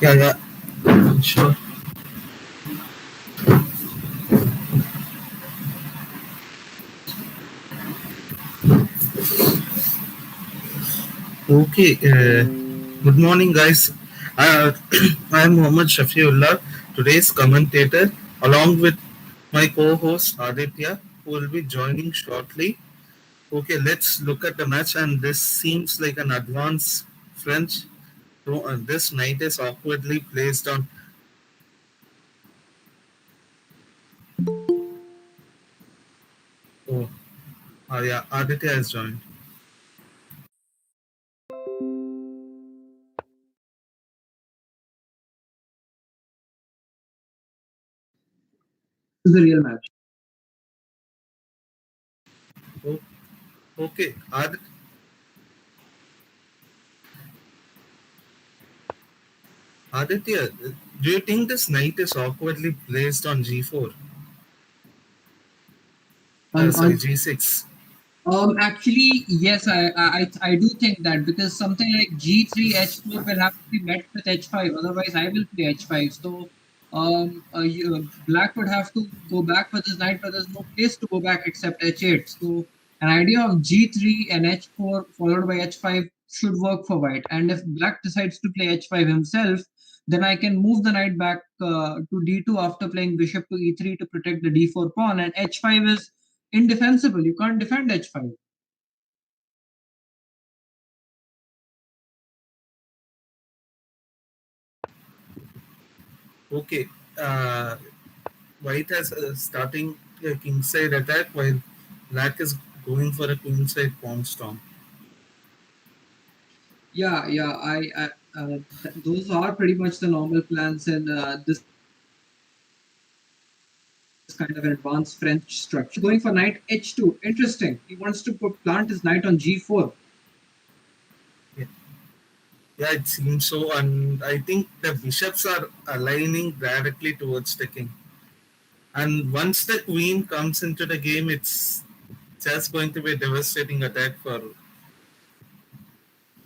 Yeah, sure. Okay. Good morning, guys. I am Mohammed Shafiullah, today's commentator, along with my co-host Aditya, who will be joining shortly. Okay, let's look at the match, and this seems like an advanced French. This knight is awkwardly placed on. Oh, yeah, Aditya has joined. Is the real match. Oh, okay, Aditya, do you think this knight is awkwardly placed on g4? Sorry, On g6. actually, yes, I do think that because something like G3 H4 will have to be met with H5. Otherwise, I will play H5. So, Black would have to go back with his knight, but there's no place to go back except H8. So, an idea of G3 and H4 followed by H5 should work for White. And if Black decides to play H5 himself, then I can move the knight back to D2 after playing bishop to E3 to protect the D4 pawn, and H5 is indefensible. You can't defend H5. Okay, uh, White has starting a kingside attack while Black is going for a queenside pawn storm. Yeah. Those are pretty much the normal plans in this kind of an advanced French structure. Going for knight H2. Interesting. He wants to plant his knight on G4. Yeah, yeah, it seems so, and I think the bishops are aligning directly towards the king. And once the queen comes into the game, it's just going to be a devastating attack for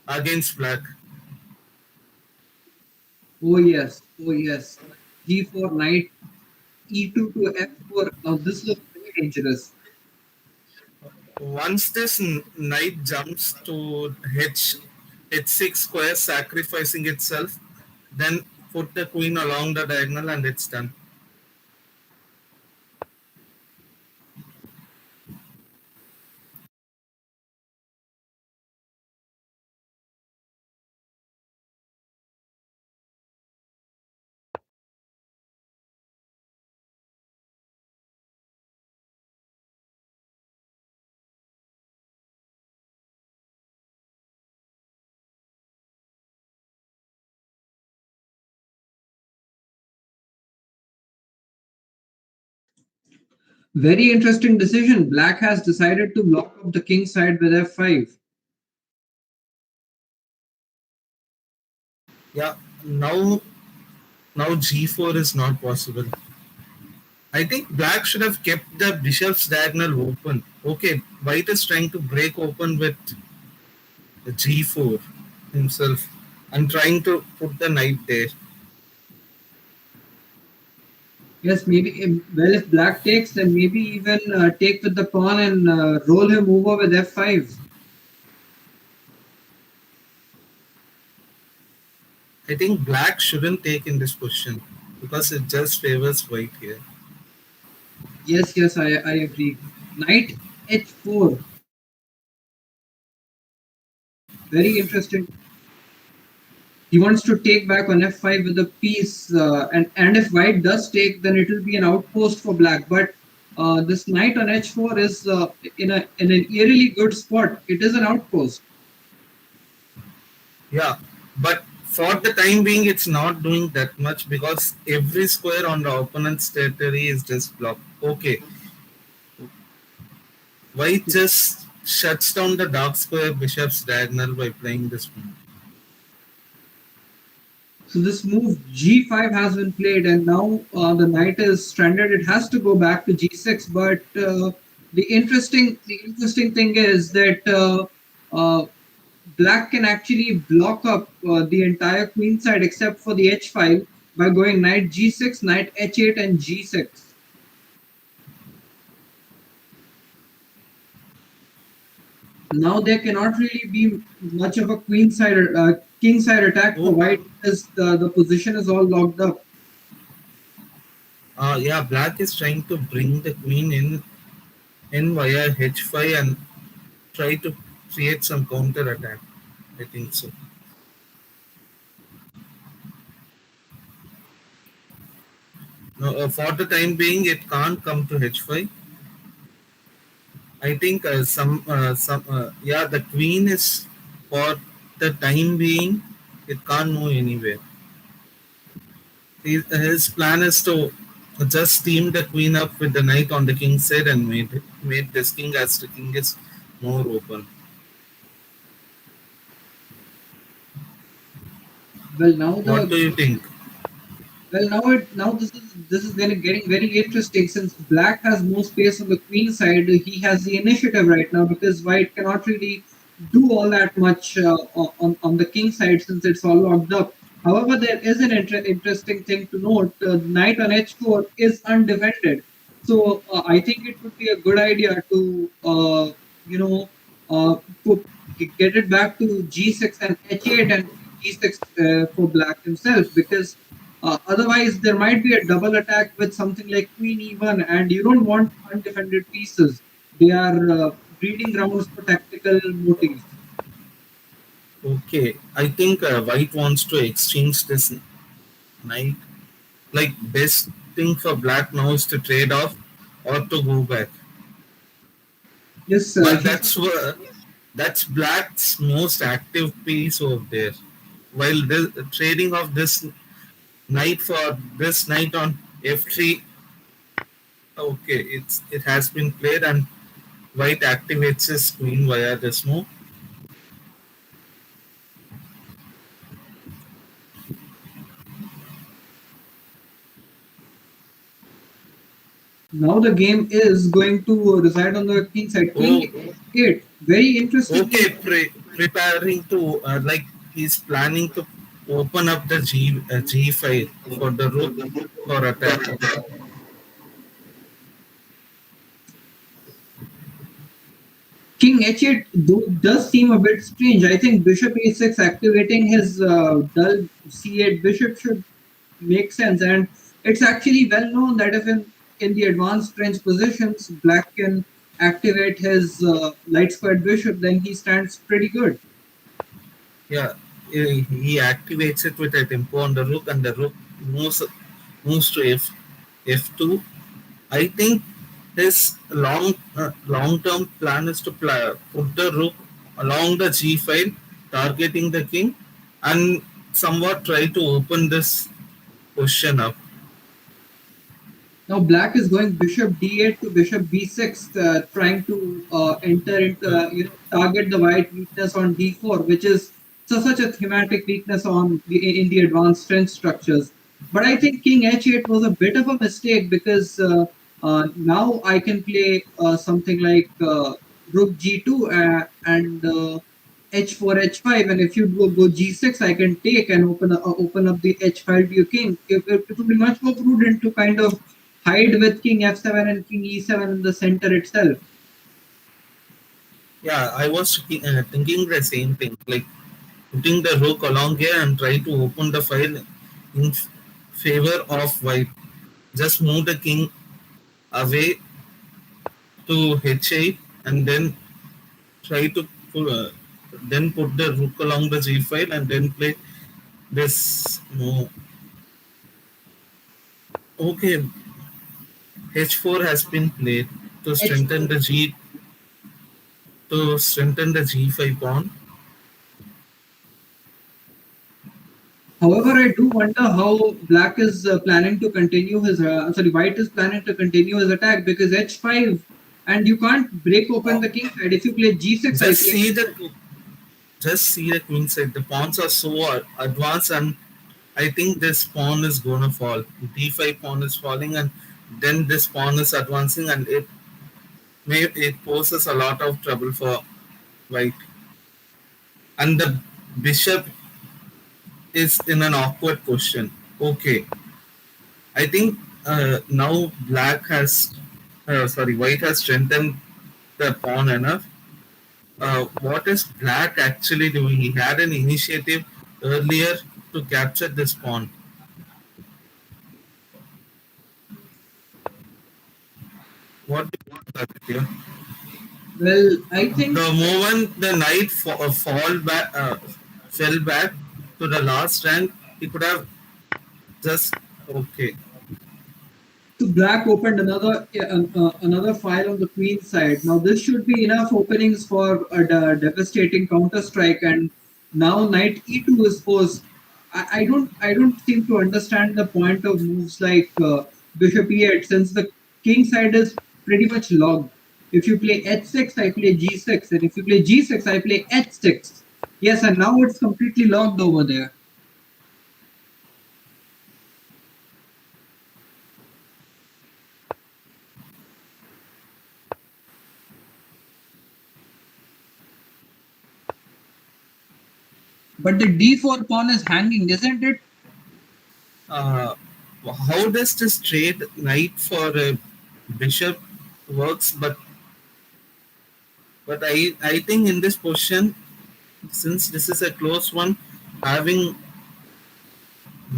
against Black. Oh yes. Oh yes. G4 knight E2 to F4. Now this looks very dangerous. Once this knight jumps to h6 square, sacrificing itself, then put the queen along the diagonal, and it's done. Very interesting decision. Black has decided to block up the king side with F5. Yeah, now g4 is not possible. I think Black should have kept the bishop's diagonal open. Okay, White is trying to break open with g4 himself and trying to put the knight there. Yes, maybe. Well, if Black takes, then maybe even take with the pawn and roll him over with F5. I think Black shouldn't take in this position because it just favors White here. Yes, I agree. Knight H4. Very interesting. He wants to take back on F5 with a piece, and if White does take, then it will be an outpost for Black. But this knight on H4 is in an eerily good spot. It is an outpost. Yeah, but for the time being, it's not doing that much because every square on the opponent's territory is just blocked. Okay, White just shuts down the dark square bishop's diagonal by playing this move. So this move G5 has been played, and now the knight is stranded. It has to go back to G6. But the interesting thing is that uh, black can actually block up the entire queen side except for the h file by going knight g6, knight h8, and g6. Now there cannot really be much of a king side attack for Oh, white because the position is all locked up. yeah, black is trying to bring the queen in via h5 and try to create some counter attack. I think so. No, for the time being, it can't come to h5. I think yeah, the queen is for the time being, it can't move anywhere. His plan is to just team the queen up with the knight on the king's side and made this king as the king is more open. Well, now What the do you think? Well, now this is getting very interesting since Black has more space on the queen side. He has the initiative right now because White cannot really do all that much on the king side since it's all locked up. However, there is an interesting thing to note. Knight on h4 is undefended, so I think it would be a good idea to you know put, get it back to g6 and h8 and g6 for Black himself because otherwise, there might be a double attack with something like Queen E1, and you don't want undefended pieces. They are breeding grounds for tactical motives. Okay, I think White wants to exchange this knight. Like best thing for Black now is to trade off or to go back. Yes, But that's Black's most active piece over there. While trading off this knight for this knight on f3, okay, it has been played and White activates his queen via this move. now the game is going to reside on the king side. King Oh, A8. Very interesting okay, move. preparing to like he's planning to open up the G file for the rook for attack. King h8 does seem a bit strange. I think bishop a6 activating his dull c8 bishop should make sense. And it's actually well known that if in the advanced French positions, Black can activate his light squared bishop, then he stands pretty good. Yeah, he activates it with a tempo on the rook, and the rook moves to f2. I think his long term plan is to put the rook along the g file, targeting the king, and somewhat try to open this position up. Now Black is going bishop d8 to bishop b6, trying to enter into target the white weakness on d4, which is such a thematic weakness in the advanced French structures. But I think King h8 was a bit of a mistake because now I can play something like rook g2 and h4 h5, and if you go g6, I can take and open up the h file to your king. It would be much more prudent to kind of hide with king f7 and king e7 in the center itself. Yeah, I was thinking the same thing, like putting the rook along here and try to open the file in favor of white. Just move the king away to h8 and then try to then put the rook along the g file and then play this move. Okay, h4 has been played to strengthen h4. the g5 pawn. However, I do wonder how black is planning to continue his sorry, white is planning to continue his attack because h5, and you can't break open the king side. If you play g6, I Just think. see the queen side. The pawns are so advanced, and I think this pawn is gonna fall. D5 pawn is falling, and then this pawn is advancing, and it poses a lot of trouble for white. and the bishop is in an awkward position. Okay, I think now white has strengthened the pawn enough. What is black actually doing? He had an initiative earlier to capture this pawn. What do you think, Aditya? Well, I think The moment the knight fell back to the last rank, he could have just okay. so black opened another file on the queen side. Now this should be enough openings for a devastating counter strike, and now knight e2 is forced. I don't seem to understand the point of moves like bishop e8 since the king side is pretty much logged. If you play h6, I play g6, and if you play g6, I play h6. Yes, and now it's completely logged over there. But the d4 pawn is hanging, isn't it? Uh, how does this trade knight for a bishop works? But I think in this position, since this is a close one, having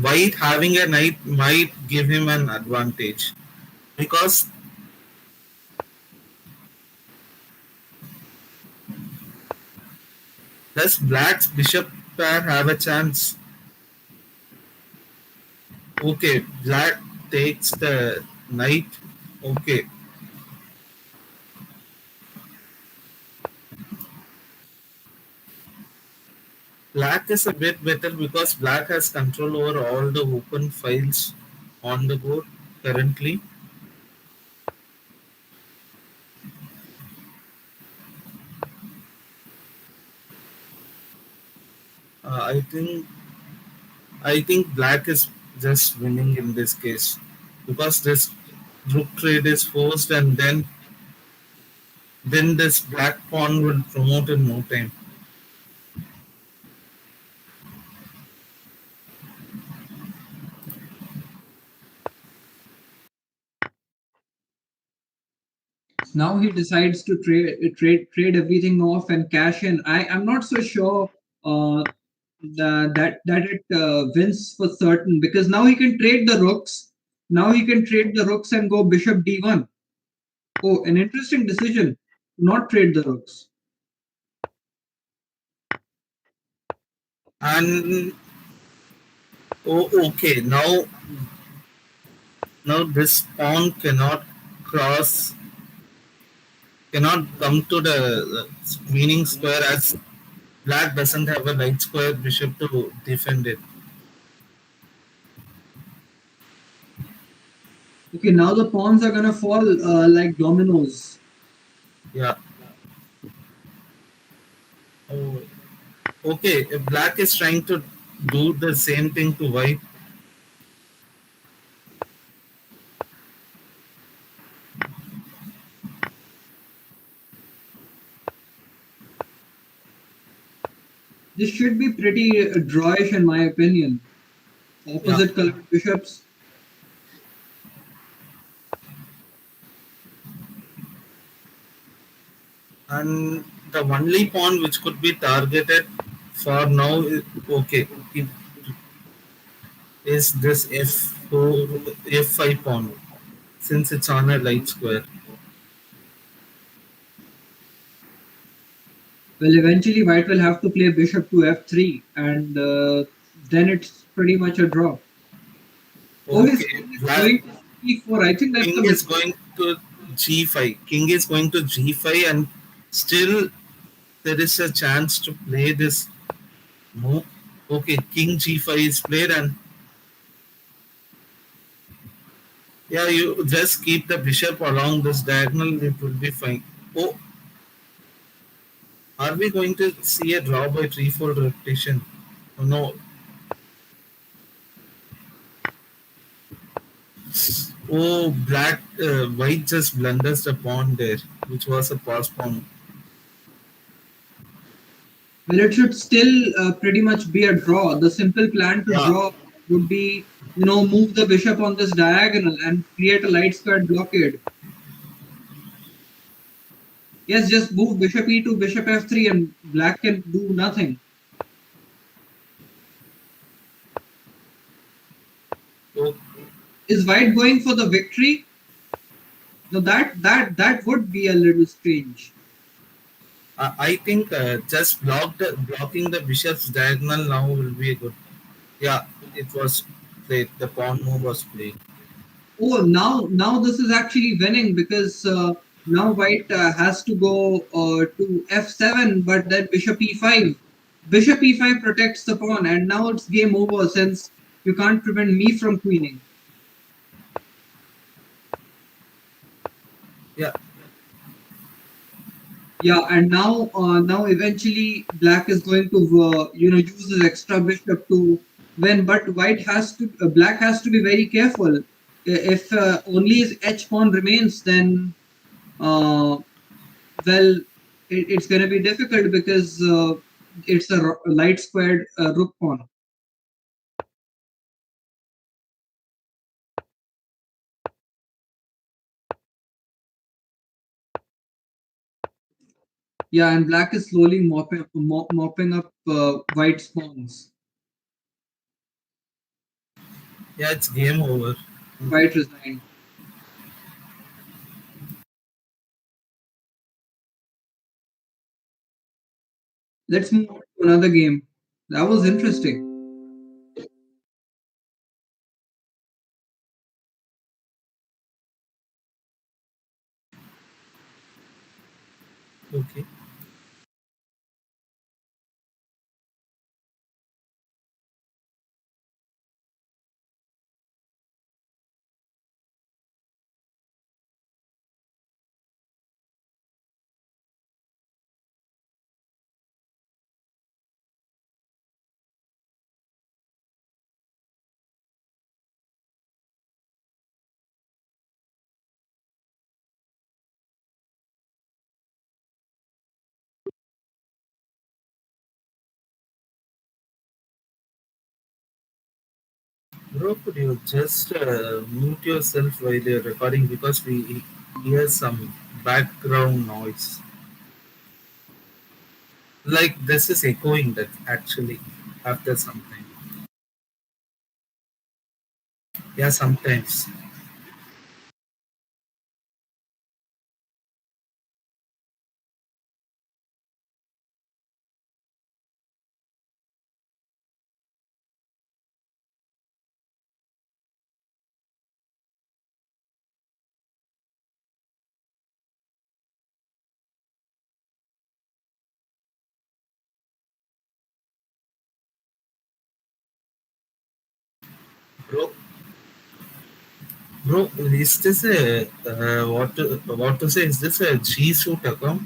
white having a knight might give him an advantage because does black's bishop pair have a chance? Okay, black takes the knight. Okay, black is a bit better because black has control over all the open files on the board currently. Uh, I think I think black is just winning in this case because this rook trade is forced and then this black pawn will promote in no time. Now he decides to trade everything off and cash in. I'm not so sure that it wins for certain because now he can trade the rooks. Now he can trade the rooks and go bishop d1. Oh, an interesting decision. Not trade the rooks. And oh, okay, now this pawn cannot come to the winning square as black doesn't have a light square bishop to defend it. Okay, now the pawns are gonna fall like dominoes. Yeah. Oh, okay, if black is trying to do the same thing to white. This should be pretty drawish in my opinion. Yeah. Opposite colored bishops. And the only pawn which could be targeted for now okay is this f5 pawn since it's on a light square. Well, eventually white will have to play bishop to f3, and then it's pretty much a draw. Oh, his Okay, king is black going to e4. I think that's king a is mistake. going to g5. King is going to g5, and still there is a chance to play this move. Okay, king g5 is played, and yeah, you just keep the bishop along this diagonal, it will be fine. Oh, are we going to see a draw by threefold repetition? Oh, no. Oh, white just blunders the pawn there, which was a pass pawn. Well, it should still pretty much be a draw. The simple plan to Yeah, draw would be, move the bishop on this diagonal and create a light squared blockade. Yes, just move bishop e2, bishop f3, and black can do nothing. so Is white going for the victory? No, that would be a little strange. I think just blocking the bishop's diagonal now will be a good. Yeah, it was played. The pawn move was played. Oh, now this is actually winning because now white has to go to f7, but then bishop e5. Bishop e5 protects the pawn, and now it's game over since you can't prevent me from queening. Yeah, Yeah, and now eventually black is going to use his extra bishop to win, but black has to be very careful. If only his h pawn remains, then uh, well, it's going to be difficult because it's a light squared rook pawn. Yeah, and black is slowly mopping up white's pawns. yeah, it's game over. White resigned. Let's move on to another game. That was interesting. Okay. Bro, could you just mute yourself while you're recording because we hear some background noise. Like this is echoing that actually after some time. Yeah, sometimes. Bro, bro, is this a what to say? Is this a G suit account?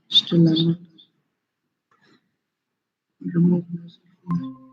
Still, I'm not remove myself.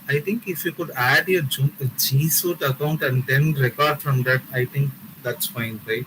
I think if you could add your G suit account and then record from that, I think that's fine, right?